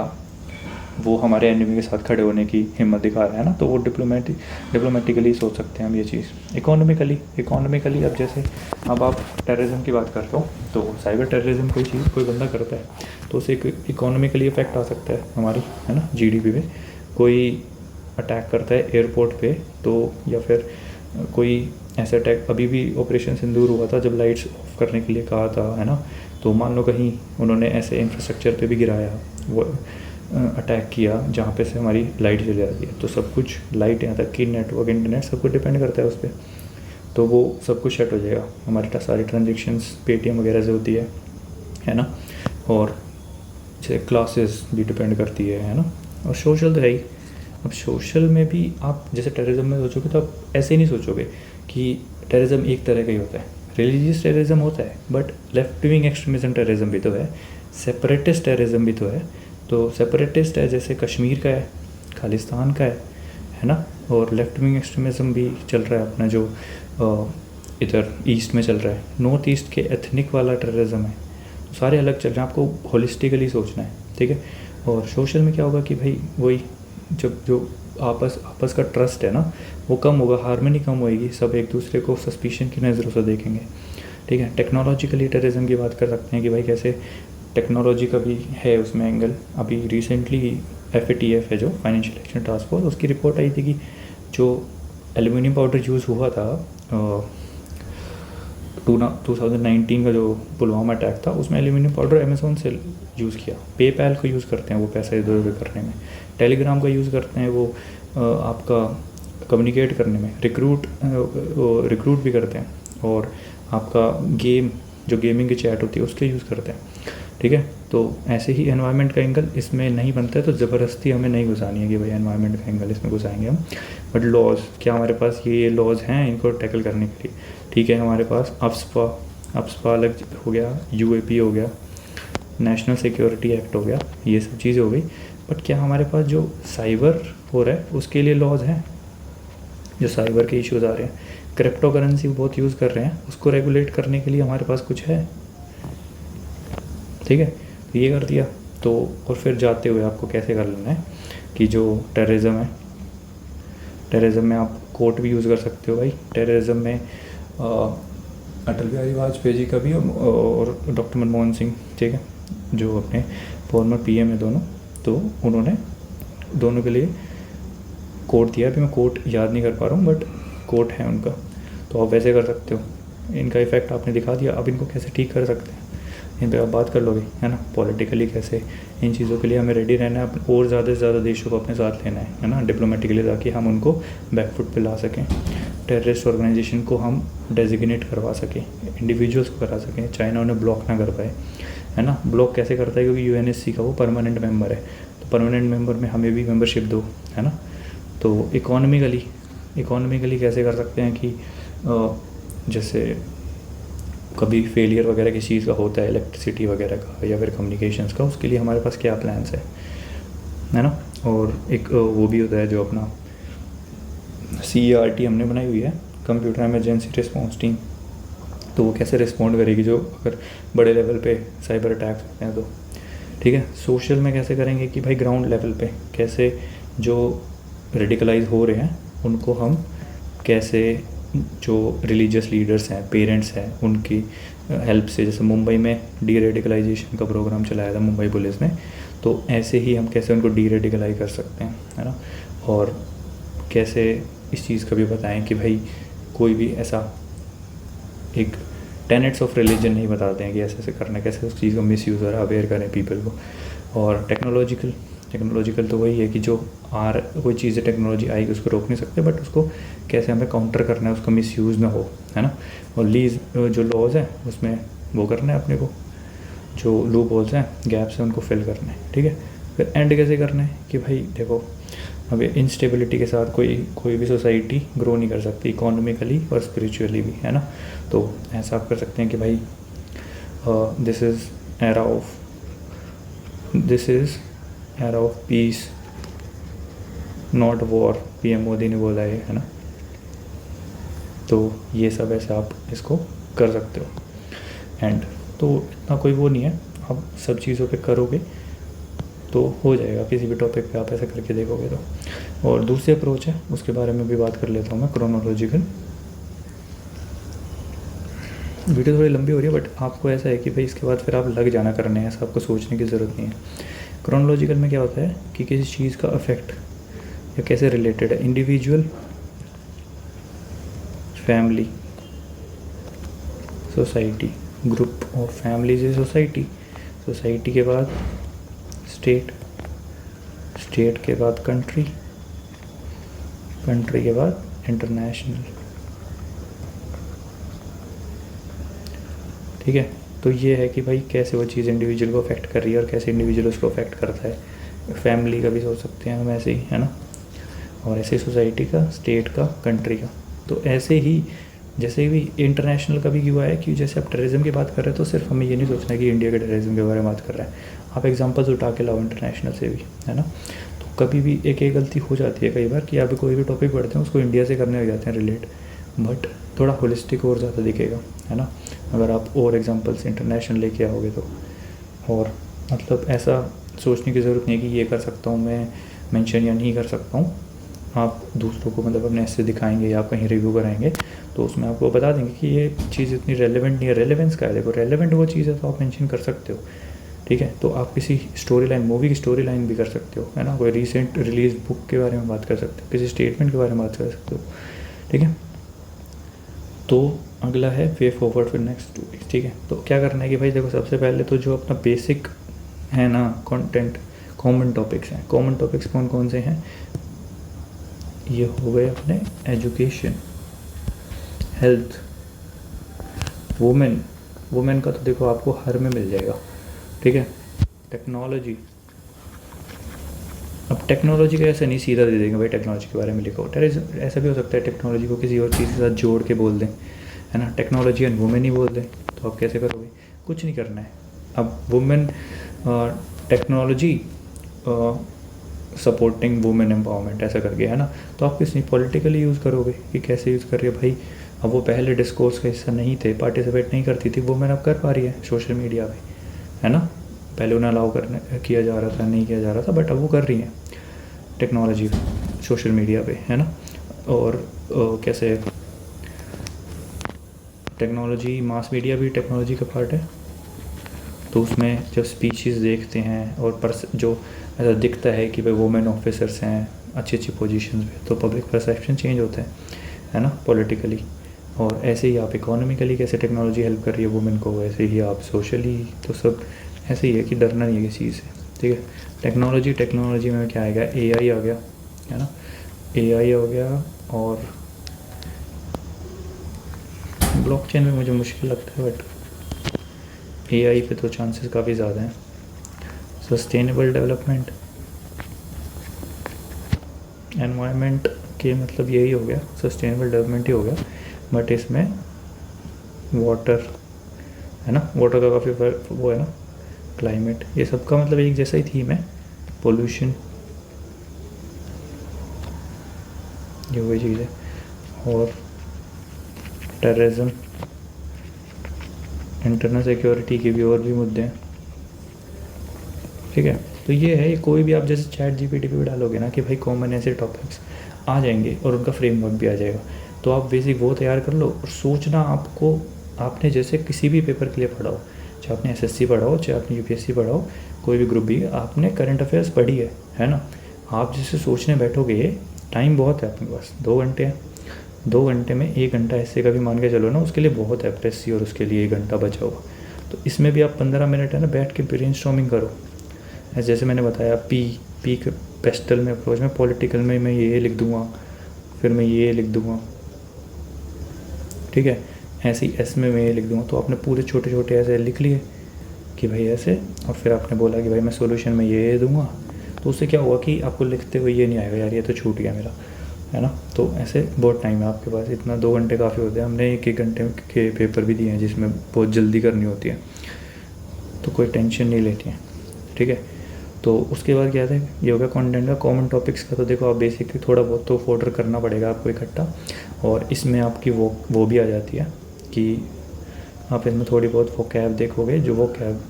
वो हमारे एनिमी के साथ खड़े होने की हिम्मत दिखा रहा है ना। तो वो डिप्लोमेटिकली सोच सकते हैं हम ये चीज़। इकोनॉमिकली अब जैसे अब आप टेररिज्म की बात करते हो, तो साइबर टेररिज्म कोई बंदा करता है तो उसे इकोनॉमिकली इफेक्ट आ सकता है हमारी, है ना, जीडीपी पे। कोई अटैक करता है एयरपोर्ट पे, तो या फिर कोई ऐसा अटैक, अभी भी ऑपरेशन सिंदूर हुआ था जब लाइट्स ऑफ करने के लिए कहा था, है ना। तो मान लो कहीं उन्होंने ऐसे इंफ्रास्ट्रक्चर पे भी गिराया वो अटैक किया जहाँ पे से हमारी लाइट चली जाती है, तो सब कुछ लाइट यहाँ तक कि नेटवर्क इंटरनेट सब कुछ डिपेंड करता है उस पर, तो वो सब कुछ सेट हो जाएगा। हमारी सारी ट्रांजेक्शन्स पेटीएम वगैरह से होती है ना, और जैसे क्लासेस भी डिपेंड करती है ना, और सोशल तो है ही। अब सोशल में भी आप जैसे टेररिज्म में सोचोगे तो आप ऐसे ही नहीं सोचोगे कि टेररिज्म एक तरह का ही होता है। रिलीजियस टेररिज्म होता है, but left wing extremism terrorism भी तो है, सेपरेटिस्ट टेररिज्म भी तो है। तो सेपरेटिस्ट है जैसे कश्मीर का है, खालिस्तान का है ना, और लेफ्ट विंग एक्सट्रीमिज्म भी चल रहा है अपना जो इधर ईस्ट में चल रहा है, नॉर्थ ईस्ट के एथनिक वाला टेररिज्म है, तो सारे अलग चल रहे हैं, आपको होलिस्टिकली सोचना है, ठीक है। और सोशल में क्या होगा कि भाई वही जब जो आपस का ट्रस्ट है ना वो कम होगा, हार्मनी कम होएगी, सब एक दूसरे को सस्पिशन की नज़रों से देखेंगे, ठीक है। टेक्नोलॉजिकली टेररिज्म की बात कर सकते हैं कि भाई कैसे टेक्नोलॉजी का भी है उसमें एंगल। अभी रिसेंटली FATF है जो फाइनेंशियल एक्शन टास्क फोर्स, उसकी रिपोर्ट आई थी कि जो एल्यूमिनियम पाउडर यूज़ हुआ था 2019 का जो पुलवामा अटैक था, उसमें एल्यूमिनियम पाउडर अमेज़ॉन से यूज़ किया। पेपैल को यूज़ करते हैं वो पैसे इधर उधर करने में, टेलीग्राम का यूज़ करते हैं वो आपका कम्युनिकेट करने में, रिक्रूट भी करते हैं, और आपका गेमिंग की चैट होती है उसके यूज़ करते हैं, ठीक है। तो ऐसे ही एनवायरनमेंट का एंगल इसमें नहीं बनता है, तो ज़बरदस्ती हमें नहीं घुसानी है कि भाई एनवायरनमेंट का एंगल इसमें घुसाएंगे हम। बट लॉज क्या हमारे पास ये लॉज हैं इनको टैकल करने के लिए, ठीक है। हमारे पास अप्सपा अलग हो गया, UAP हो गया, नेशनल सिक्योरिटी एक्ट हो गया, ये सब चीज़ें हो गई। बट क्या हमारे पास जो साइबर हो रहा है उसके लिए लॉज हैं? जो साइबर के इश्यूज़ आ रहे हैं, क्रिप्टो करेंसी बहुत यूज़ कर रहे हैं, उसको रेगुलेट करने के लिए हमारे पास कुछ है, ठीक है। तो ये कर दिया, तो और फिर जाते हुए आपको कैसे कर लेना है कि जो टेररिज्म है, टेररिज्म में आप कोर्ट भी यूज़ कर सकते हो भाई। टेररिज्म में अटल बिहारी वाजपेयी जी का भी और डॉक्टर मनमोहन सिंह, ठीक है, जो अपने फॉर्मर PM है दोनों, तो उन्होंने दोनों के लिए कोर्ट दिया। अभी मैं कोर्ट याद नहीं कर पा रहा हूँ, बट कोर्ट है उनका, तो आप वैसे कर सकते हो। इनका इफ़ेक्ट आपने दिखा दिया, अब इनको कैसे ठीक कर सकते हैं इन पर आप बात कर लोगे, है ना। पॉलिटिकली कैसे इन चीज़ों के लिए हमें रेडी रहना है, और ज़्यादा से ज़्यादा देशों को अपने साथ लेना है ना, डिप्लोमेटिकली, ताकि हम उनको बैकफुट पे ला सकें, टेररिस्ट ऑर्गेनाइजेशन को हम डेजिग्नेट करवा सकें, इंडिविजुअल्स को करा सकें, चाइना उन्हें ब्लॉक ना कर पाए, है ना। ब्लॉक कैसे करता है, क्योंकि UNSC का वो परमानेंट मेंबर है, तो परमानेंट मेंबर में हमें भी मेंबरशिप दो, है ना। तो इकोनॉमिकली कैसे कर सकते हैं कि जैसे कभी फेलियर वगैरह किसी चीज़ का होता है, इलेक्ट्रिसिटी वगैरह का या फिर कम्युनिकेशंस का, उसके लिए हमारे पास क्या प्लान्स है ना। और एक वो भी होता है जो अपना CERT हमने बनाई हुई है, कंप्यूटर इमरजेंसी रिस्पॉन्स टीम, तो वो कैसे रिस्पॉन्ड करेगी जो अगर बड़े लेवल पे साइबर अटैक्स होते हैं तो, ठीक है। सोशल में कैसे करेंगे कि भाई ग्राउंड लेवल पे कैसे जो रेडिकलाइज हो रहे हैं उनको हम कैसे, जो रिलीजियस लीडर्स हैं, पेरेंट्स हैं, उनकी हेल्प से, जैसे मुंबई में डी रेडिकलाइजेशन का प्रोग्राम चलाया था मुंबई पुलिस ने, तो ऐसे ही हम कैसे उनको डी रेडिकलाइज कर सकते हैं, है ना। और कैसे इस चीज़ का भी बताएं कि भाई कोई भी ऐसा एक टेनेट्स ऑफ रिलीजन नहीं बताते हैं कि ऐसे ऐसे करना, कैसे उस चीज़ का मिस यूज़ हो रहा है, अवेयर करें पीपल को। और टेक्नोलॉजिकल तो वही है कि जो कोई चीज़ें टेक्नोलॉजी आएगी उसको रोक नहीं सकते, बट उसको कैसे हमें काउंटर करना है, उसका मिसयूज़ ना हो, है ना। और लीज जो लॉज हैं उसमें वो करना है अपने को, जो लूप होल्स हैं, गैप्स हैं, उनको फिल करना है, ठीक है। फिर एंड कैसे करना है कि भाई देखो, अब इंस्टेबिलिटी के साथ कोई भी सोसाइटी ग्रो नहीं कर सकती, इकोनॉमिकली और स्पिरिचुअली भी, है ना। तो ऐसा आप कर सकते हैं कि भाई this is era of peace not war, PM Modi ने बोला है ना। तो ये सब ऐसे आप इसको कर सकते हो। एंड तो इतना कोई वो नहीं है, आप सब चीज़ों पे करोगे तो हो जाएगा, किसी भी टॉपिक पे आप ऐसे करके देखोगे तो। और दूसरी अप्रोच है, उसके बारे में भी बात कर लेता हूँ मैं, क्रोनोलॉजिकल। वीडियो थोड़ी लंबी हो रही है, बट आपको ऐसा है कि भाई इसके बाद फिर आप लग जाना करने हैं, ऐसा आपको सोचने की ज़रूरत नहीं है। क्रोनोलॉजिकल में क्या होता है कि किसी चीज़ का इफेक्ट या कैसे रिलेटेड है, individual, family, society, group of families is society, society के बाद स्टेट, स्टेट के बाद कंट्री, कंट्री के बाद इंटरनेशनल। ठीक है, तो ये है कि भाई कैसे वो चीज़ इंडिविजुअल को अफेक्ट कर रही है और कैसे इंडिविजुअल उसको अफेक्ट करता है। फैमिली का भी सोच सकते हैं हम ऐसे ही, है ना, और ऐसे सोसाइटी का, स्टेट का, कंट्री का। तो ऐसे ही जैसे भी इंटरनेशनल का भी क्यों है कि जैसे आप टेररिज्म की बात कर रहे हैं तो सिर्फ हमें ये नहीं सोचना है कि इंडिया के टेररिज्म के बारे में बात कर रहे हैं, आप एग्जांपल्स उठा के लाओ इंटरनेशनल से भी, है ना। तो कभी भी एक गलती हो जाती है कई बार कि आप कोई भी टॉपिक पढ़ते हैं उसको इंडिया से करने लग जाते हैं रिलेट, बट थोड़ा होलिस्टिक और ज़्यादा दिखेगा, है ना, अगर आप और एग्जांपल्स इंटरनेशनल लेके आओगे तो। और मतलब ऐसा सोचने की ज़रूरत नहीं है कि ये कर सकता हूँ मैं मेंशन या नहीं कर सकता हूँ। आप दूसरों को मतलब अपने ऐसे दिखाएंगे या आप कहीं रिव्यू कराएंगे तो उसमें आपको बता देंगे कि ये चीज़ इतनी रेलेवेंट नहीं है। रेलेवेंस का है, देखो रेलेवेंट वो चीज़ है तो आप मेंशन कर सकते हो, ठीक है। तो आप किसी स्टोरी लाइन, मूवी की स्टोरी लाइन भी कर सकते हो, है ना, कोई रिसेंट रिलीज बुक के बारे में बात कर सकते हो, किसी स्टेटमेंट के बारे में बात कर सकते हो, ठीक है। तो अगला है वे फॉरवर्ड फिर नेक्स्ट 2 वीक्स, ठीक है। तो क्या करना है कि भाई देखो सबसे पहले तो जो अपना बेसिक है ना कंटेंट, कॉमन टॉपिक्स हैं। कॉमन टॉपिक्स कौन कौन से हैं, ये हो गए अपने एजुकेशन, हेल्थ, वुमेन, वुमेन का तो देखो आपको हर में मिल जाएगा, ठीक है। टेक्नोलॉजी, अब टेक्नोलॉजी का ऐसे नहीं सीधा दे देंगे भाई टेक्नोलॉजी के बारे में लिखो, टेररिज्म ऐसा भी हो सकता है टेक्नोलॉजी को किसी और चीज़ के साथ जोड़ के बोल दें, है ना, टेक्नोलॉजी एंड वुमेन ही बोल दें, तो आप कैसे करोगे, कुछ नहीं करना है। अब women technology supporting women empowerment ऐसा करके, है ना, तो आप किस नहीं पॉलिटिकली यूज़ करोगे कि कैसे यूज़ कर रही है भाई। अब वो पहले डिस्कोर्स का हिस्सा नहीं थे, पार्टिसिपेट नहीं करती थी, वुमेन अब कर पा रही है सोशल मीडिया पे, है ना। पहले उन्हें अलाउ करने किया जा रहा था, नहीं किया जा रहा था, बट अब वो कर रही हैं टेक्नोलॉजी सोशल मीडिया पे, है ना। और कैसे टेक्नोलॉजी, मास मीडिया भी टेक्नोलॉजी का पार्ट है, तो उसमें जब स्पीचेस देखते हैं और जो ऐसा दिखता है कि भाई वुमेन ऑफिसर्स हैं अच्छी अच्छी पोजीशंस पे, तो पब्लिक परसेप्शन चेंज होता है ना, पॉलिटिकली। और ऐसे ही आप इकोनॉमिकली कैसे टेक्नोलॉजी हेल्प कर रही है वुमेन को, वैसे ही आप सोशली, तो सब ऐसे ही है कि डरना नहीं है किसी चीज़ से, ठीक है। टेक्नोलॉजी में क्या आएगा, एआई आ गया, है ना, एआई हो गया, और ब्लॉकचेन में मुझे मुश्किल लगता है, बट एआई पे तो चांसेस काफ़ी ज़्यादा हैं। सस्टेनेबल डेवलपमेंट, एनवायरनमेंट के मतलब यही हो गया, सस्टेनेबल डेवलपमेंट ही हो गया, बट इसमें वाटर, है ना, वाटर का काफ़ी वो है ना, क्लाइमेट, ये सब का मतलब एक जैसा ही थीम है। पोल्यूशन, ये वही चीज़ है। और टेररिज्म, इंटरनल सिक्योरिटी के भी और भी मुद्दे हैं, ठीक है। तो ये है, कोई भी आप जैसे चैट जीपीटी पे डालोगे ना कि भाई कॉमन ऐसे टॉपिक्स आ जाएंगे और उनका फ्रेमवर्क भी आ जाएगा, तो आप बेसिक वो तैयार कर लो। और सोचना आपको, आपने जैसे किसी भी पेपर के लिए पढ़ा हो, चाहे आपने एसएससी पढ़ा हो, चाहे आपने यूपीएससी पढ़ा हो, कोई भी ग्रुप भी, आपने करंट अफेयर्स पढ़ी है ना, आप जैसे सोचने बैठोगे, टाइम बहुत है अपने पास, 2 घंटे हैं, 2 घंटे में 1 घंटा ऐसे का भी मान के चलो ना, उसके लिए बहुत है प्रेसी, और उसके लिए 1 घंटा बचा हुआ। तो इसमें भी आप 15 मिनट है ना बैठ के ब्रेनस्टॉर्मिंग करो। जैसे मैंने बताया, पी पेस्टल में अप्रोच में, पॉलिटिकल में मैं ये लिख दूंगा, फिर मैं ये लिख दूंगा, ठीक है। ऐसे ही एस में मैं ये लिख दूंगा, तो आपने पूरे छोटे छोटे ऐसे लिख लिए कि भाई ऐसे, और फिर आपने बोला कि भाई मैं सॉल्यूशन में ये दूंगा, तो उससे क्या हुआ कि आपको लिखते हुए ये नहीं आएगा यार ये तो छूट गया मेरा, है ना। तो ऐसे बहुत टाइम है आपके पास, इतना 2 घंटे काफ़ी होते हैं। हमने 1 घंटे के पेपर भी दिए हैं जिसमें बहुत जल्दी करनी होती है, तो कोई टेंशन नहीं लेती है, ठीक है। तो उसके बाद क्या था, ये हो गया कंटेंट का। कॉमन टॉपिक्स का तो देखो आप बेसिकली थोड़ा बहुत तो फोल्डर करना पड़ेगा आपको इकट्ठा, और इसमें आपकी वो भी आ जाती है कि आप इसमें थोड़ी बहुत वो कैब देखोगे, जो वो कैब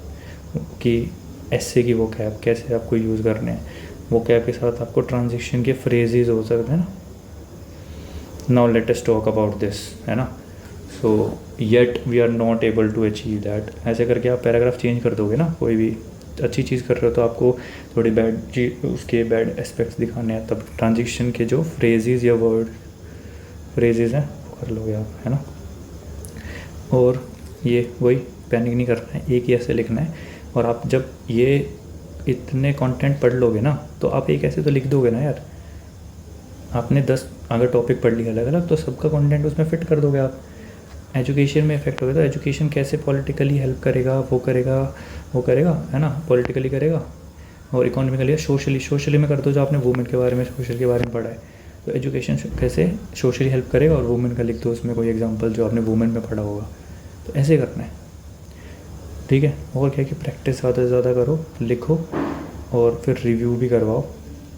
की ऐसे की वो कैब कैसे आपको यूज़ करने हैं, वो कैब के साथ आपको ट्रांजिशन के फ्रेजेस हो सकते हैं ना, now let us talk about this, है ना, so yet we are not able to achieve that, ऐसे करके आप पैराग्राफ चेंज कर दोगे ना। कोई भी अच्छी चीज़ कर रहे हो तो आपको थोड़ी उसके बैड एस्पेक्ट्स दिखाने हैं, तब ट्रांजिशन के जो फ्रेजेस या वर्ड फ्रेजेस हैं वो कर लोगे आप, है ना। और ये वही पैनिक नहीं करना है, एक ही ऐसे लिखना है। और आप जब ये इतने कंटेंट पढ़ लोगे ना तो आप एक ऐसे तो लिख दोगे ना यार। आपने 10 अगर टॉपिक पढ़ लिया अलग अलग तो सबका कंटेंट उसमें फिट कर दोगे आप। एजुकेशन में इफेक्ट होगा तो एजुकेशन कैसे पॉलिटिकली हेल्प करेगा, वो करेगा है ना, पॉलिटिकली करेगा और इकोनॉमिकली, सोशली में कर दो जो आपने वुमेन के बारे में, सोशल के बारे में पढ़ा है। तो एजुकेशन कैसे सोशली हेल्प करेगा और वुमेन का लिख दो उसमें कोई एग्जांपल जो आपने वुमेन में पढ़ा होगा। तो ऐसे करना है, ठीक है। और क्या कि प्रैक्टिस ज़्यादा से ज़्यादा करो, लिखो और फिर रिव्यू भी करवाओ।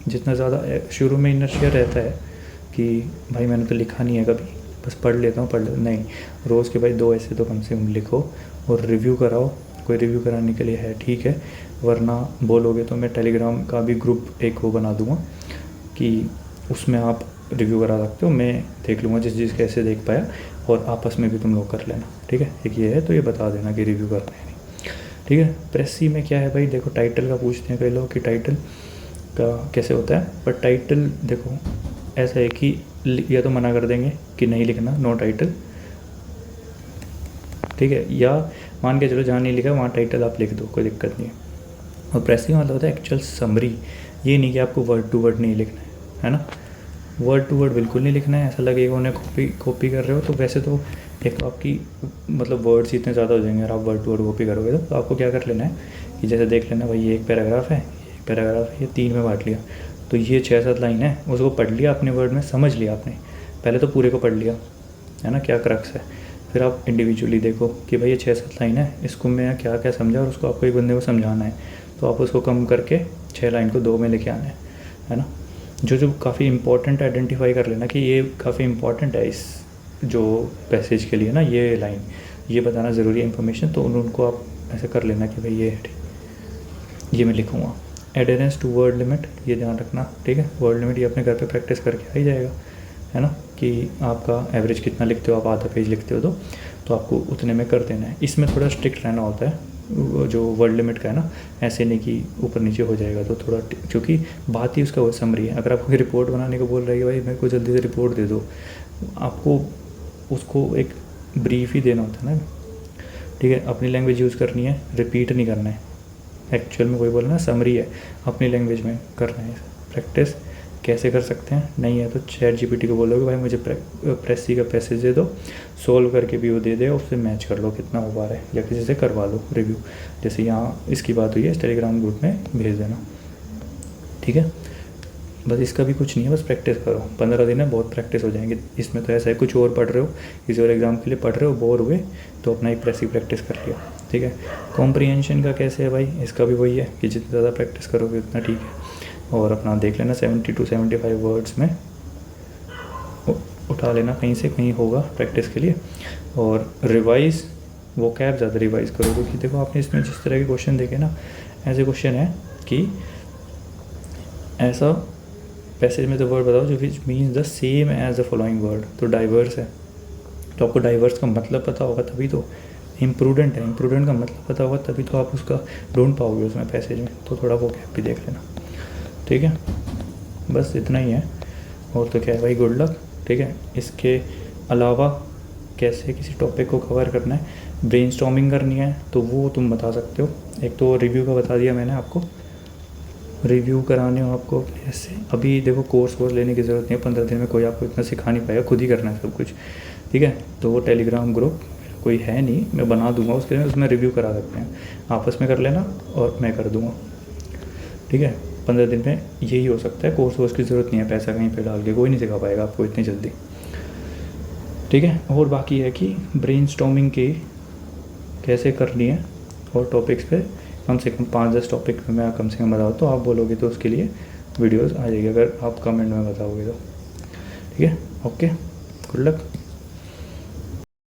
जितना ज़्यादा शुरू में इनर्शिया रहता है कि भाई मैंने तो लिखा नहीं है कभी, बस पढ़ लेता हूँ, नहीं, रोज़ के भाई 2 ऐसे तो कम से कम लिखो और रिव्यू कराओ। कोई रिव्यू कराने के लिए है ठीक है, वरना बोलोगे तो मैं टेलीग्राम का भी ग्रुप एक वो बना दूँगा कि उसमें आप रिव्यू करा सकते हो, मैं देख लूँगा जिस कैसे देख पाया, और आपस में भी तुम लोग कर लेना, ठीक है। एक ये है तो ये बता देना कि रिव्यू करना है नहीं, ठीक है। प्रेस सी में क्या है भाई, देखो टाइटल का पूछते हैं कई लोग कि टाइटल का कैसे होता है, पर टाइटल देखो ऐसा है कि या तो मना कर देंगे कि नहीं लिखना, नो टाइटल, ठीक है, या मान के चलो जहाँ नहीं लिखा वहाँ टाइटल आप लिख दो, कोई दिक्कत नहीं है। और प्रेसिंग मतलब होता है एक्चुअल समरी, ये नहीं कि आपको वर्ड टू वर्ड नहीं लिखना है ना, वर्ड टू वर्ड बिल्कुल नहीं लिखना है। ऐसा लगेगा उन्हें कॉपी कर रहे हो, तो वैसे तो एक तो आपकी मतलब वर्ड्स इतने ज़्यादा हो जाएंगे और आप वर्ड टू वर्ड कॉपी करोगे तो आपको क्या कर लेना है कि जैसे देख लेना भाई ये एक पैराग्राफ है, एक पैराग्राफ है, ये 3 में बांट लिया, तो ये 6-7 लाइन है, उसको पढ़ लिया अपने वर्ड में, समझ लिया आपने, पहले तो पूरे को पढ़ लिया है ना, क्या क्रक्स है। फिर आप इंडिविजुअली देखो कि भाई ये 6-7 लाइन है, इसको मैं क्या क्या समझा और उसको आपको एक बंदे को समझाना है, तो आप उसको कम करके 6 लाइन को 2 में लेके आना है ना। जो काफ़ी इंपॉर्टेंट आइडेंटिफाई कर लेना कि ये काफ़ी इंपॉर्टेंट है इस जो पैसेज के लिए ना, ये लाइन ये बताना ज़रूरी है इन्फॉर्मेशन, तो उनको आप ऐसे कर लेना कि भाई ये मैं लिखूँगा। एडेरेंस टू वर्ड लिमिट ये ध्यान रखना, ठीक है। वर्ड लिमिट ये अपने घर पे प्रैक्टिस करके आ ही जाएगा, है ना, कि आपका एवरेज कितना लिखते हो, आप आधा पेज लिखते हो तो आपको उतने में कर देना है। इसमें थोड़ा स्ट्रिक्ट रहना होता है जो वर्ड लिमिट का है ना, ऐसे नहीं कि ऊपर नीचे हो जाएगा, तो थोड़ा, क्योंकि बात ही उसका वो समरी है। अगर आपको रिपोर्ट बनाने को बोल रहा है कि भाई मेरे को जल्दी से रिपोर्ट दे दो, आपको उसको एक ब्रीफ ही देना होता है ना, ठीक है। अपनी लैंग्वेज यूज़ करनी है, रिपीट नहीं करना है, एक्चुअल में कोई बोला ना समरी है, अपनी लैंग्वेज में करना है। प्रैक्टिस कैसे कर सकते हैं, नहीं है तो ChatGPT को बोलोगे भाई मुझे प्रेसी का पैसेज दे दो, सोल्व करके भी वो दे दे, उससे मैच कर लो कितना हो पा रहा है, या किसी से करवा लो रिव्यू, जैसे यहाँ इसकी बात हुई है, इस टेलीग्राम ग्रुप में भेज देना, ठीक है। बस इसका भी कुछ नहीं है, बस प्रैक्टिस करो, 15 दिन में बहुत प्रैक्टिस हो जाएंगे। इसमें तो ऐसा है कुछ और पढ़ रहे हो, किसी और एग्ज़ाम के लिए पढ़ रहे हो, बोर हुए तो अपना एक प्रेसी प्रैक्टिस कर लिया, ठीक है। कॉम्प्रीहेंशन का कैसे है भाई, इसका भी वही है कि जितना ज़्यादा प्रैक्टिस करोगे उतना ठीक है। और अपना देख लेना 70 to 75 वर्ड्स में उठा लेना, कहीं से कहीं होगा प्रैक्टिस के लिए। और रिवाइज़ वो कैब ज़्यादा रिवाइज़ करो, क्योंकि देखो आपने इसमें जिस तरह के क्वेश्चन देखे ना, ऐसे क्वेश्चन है कि ऐसा पैसेज में तो वर्ड बताओ जो which means the same as the following word, तो डाइवर्स है, तो आपको डाइवर्स का मतलब पता होगा तभी तो। इम्प्रूडेंट है, इम्प्रूडेंट का मतलब पता होगा तभी तो आप उसका ढूंढ पाओगे उसमें पैसेज में, तो थोड़ा वो कैप भी देख लेना, ठीक है। बस इतना ही है, और तो क्या है भाई, गुड लक, ठीक है। इसके अलावा कैसे किसी टॉपिक को कवर करना है, ब्रेनस्टॉर्मिंग करनी है तो वो तुम बता सकते हो। एक तो रिव्यू का बता दिया मैंने आपको, रिव्यू कराने हो आपको ऐसे, अभी देखो कोर्स लेने की ज़रूरत नहीं है, 15 दिन में कोई आपको इतना सिखा नहीं पाएगा, खुद ही करना है सब कुछ, ठीक है। तो वो टेलीग्राम ग्रुप कोई है नहीं, मैं बना दूंगा उसके लिए, उसमें रिव्यू करा सकते हैं, आपस में कर लेना और मैं कर दूंगा, ठीक है। 15 दिन में यही हो सकता है, कोर्स की ज़रूरत नहीं है, पैसा कहीं पे डाल के कोई नहीं सिखा पाएगा आपको इतनी जल्दी, ठीक है। और बाकी है कि ब्रेनस्टॉर्मिंग की कैसे करनी है और टॉपिक्स पे कम से कम 5-10 टॉपिक में मैं कम से कम बताऊँ, तो आप बोलोगे तो उसके लिए वीडियोस आ जाएगी, अगर आप कमेंट में बताओगे तो, ठीक है। Okay, good luck.